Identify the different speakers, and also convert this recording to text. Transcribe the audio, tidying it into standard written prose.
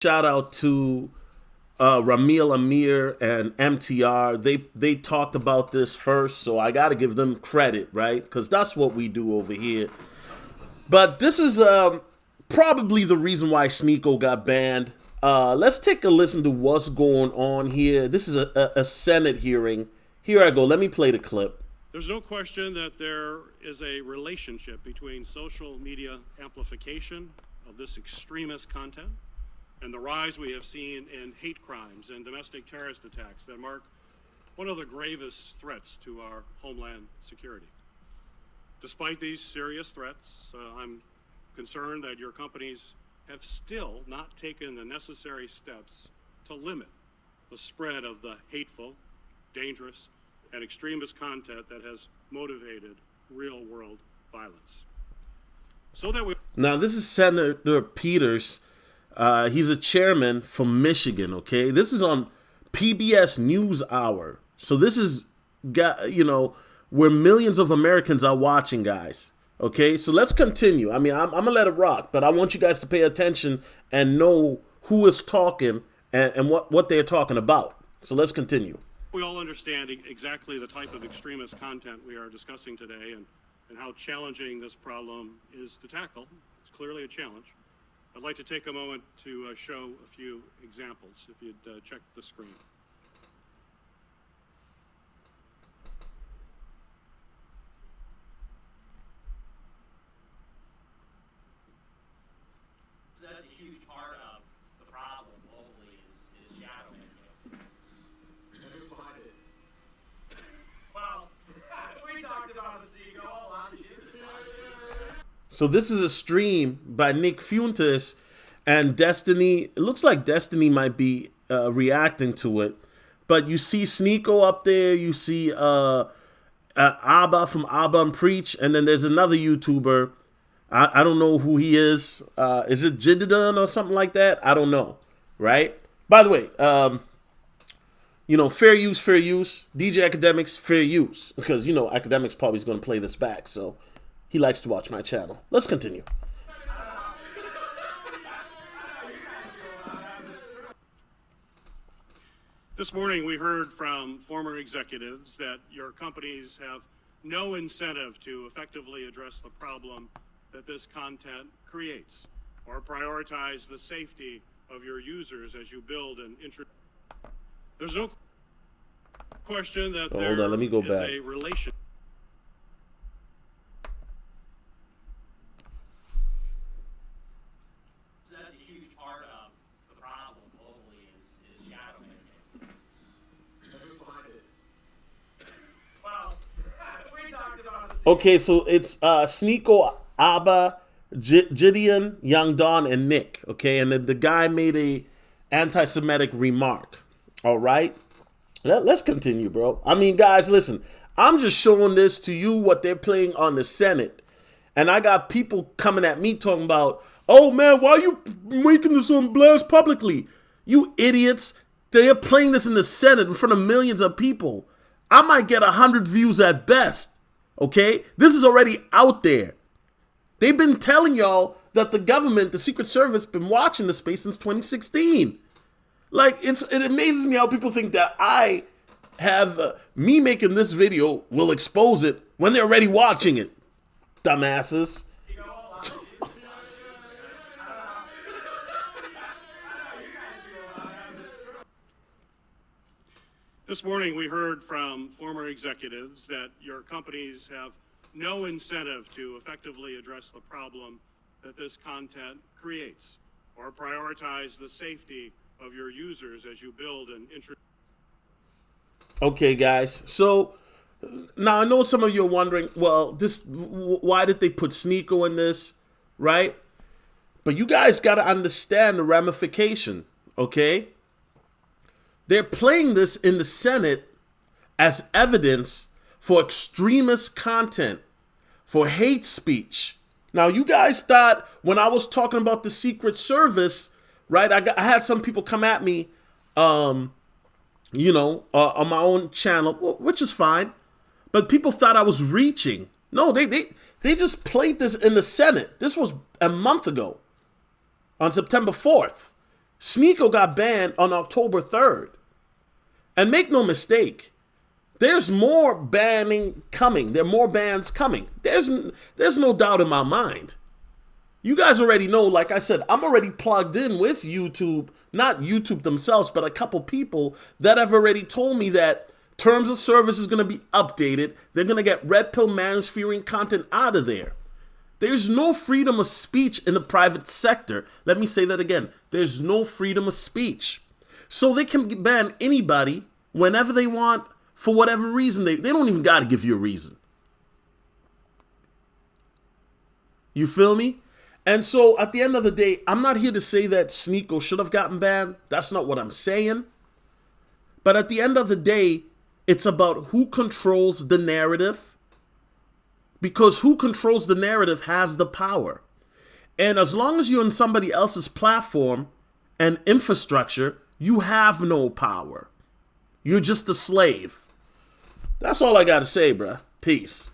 Speaker 1: Shout out to Ramil Amir and MTR. They talked about this first, so I got to give them credit, right? Because that's what we do over here. But this is probably the reason why Sneako got banned. Let's take a listen to what's going on here. This is a Senate hearing. Here I go. Let me play the clip.
Speaker 2: There's no question that there is a relationship between social media amplification of this extremist content and the rise we have seen in hate crimes and domestic terrorist attacks that mark one of the gravest threats to our homeland security. Despite these serious threats, I'm concerned that your companies have still not taken the necessary steps to limit the spread of the hateful, dangerous, and extremist content that has motivated real-world violence. So that we
Speaker 1: Now, this is Senator Peters. He's a chairman from Michigan, okay? This is on PBS NewsHour. So this is, where millions of Americans are watching, guys. Okay, so let's continue. I mean, I'm going to let it rock, but I want you guys to pay attention and know who is talking and what they're talking about. So let's continue.
Speaker 2: We all understand exactly the type of extremist content we are discussing today and how challenging this problem is to tackle. It's clearly a challenge. I'd like to take a moment to show a few examples, if you'd check the screen.
Speaker 3: So that's a huge part of the problem globally is shadow banking.
Speaker 4: Never find it.
Speaker 3: Well, we talked about the Sneako a lot of years.
Speaker 1: So this is a stream by Nick Fuentes and Destiny. It looks like Destiny might be reacting to it. But you see Sneako up there. You see Abba from Abba and Preach. And then there's another YouTuber. I don't know who he is. Is it Jididan or something like that? I don't know. Right? By the way, fair use, fair use. DJ Academics, fair use. Because, Academics probably is going to play this back. So he likes to watch my channel. Let's continue.
Speaker 2: This morning we heard from former executives that your companies have no incentive to effectively address the problem that this content creates or prioritize the safety of your users as you build and introduce. There's no question that there
Speaker 1: Hold on, let me go
Speaker 2: is
Speaker 1: back.
Speaker 2: a relation.
Speaker 3: So that's a huge part of the problem globally is shadow banking.
Speaker 4: Never find it.
Speaker 3: Well, we talked about the Sneako.
Speaker 1: Okay, so it's Sneako, Abba, Gideon, Young Don, and Nick. Okay, and the guy made a anti-Semitic remark. All right, let's continue, bro. I mean, guys, listen. I'm just showing this to you what they're playing on the Senate, and I got people coming at me talking about, "Oh man, why are you making this on blast publicly? You idiots! They're playing this in the Senate in front of millions of people. I might get 100 views at best." Okay, this is already out there. They've been telling y'all that the government, the Secret Service, been watching the space since 2016. Like, it amazes me how people think that I have me making this video will expose it when they're already watching it. Dumbasses.
Speaker 2: This morning we heard from former executives that your companies have no incentive to effectively address the problem that this content creates or prioritize the safety of your users as you build and introduce.
Speaker 1: Okay, guys. So now I know some of you are wondering, well, why did they put Sneako in this, right? But you guys got to understand the ramification, okay? They're playing this in the Senate as evidence for extremist content, for hate speech. Now, you guys thought when I was talking about the Secret Service, right, I had some people come at me, on my own channel, which is fine. But people thought I was reaching. No, they just played this in the Senate. This was a month ago, on September 4th. Sneako got banned on October 3rd. And make no mistake, there's more banning coming. There are more bans coming. There's no doubt in my mind. You guys already know, like I said, I'm already plugged in with YouTube, not YouTube themselves, but a couple people that have already told me that terms of service is going to be updated. They're going to get red pill manosphere content out of there. There's no freedom of speech in the private sector. Let me say that again. There's no freedom of speech. So they can ban anybody whenever they want, for whatever reason. They don't even got to give you a reason. You feel me? And so at the end of the day, I'm not here to say that Sneako should have gotten banned. That's not what I'm saying. But at the end of the day, it's about who controls the narrative. Because who controls the narrative has the power. And as long as you're on somebody else's platform and infrastructure, you have no power. You're just a slave. That's all I got to say, bruh. Peace.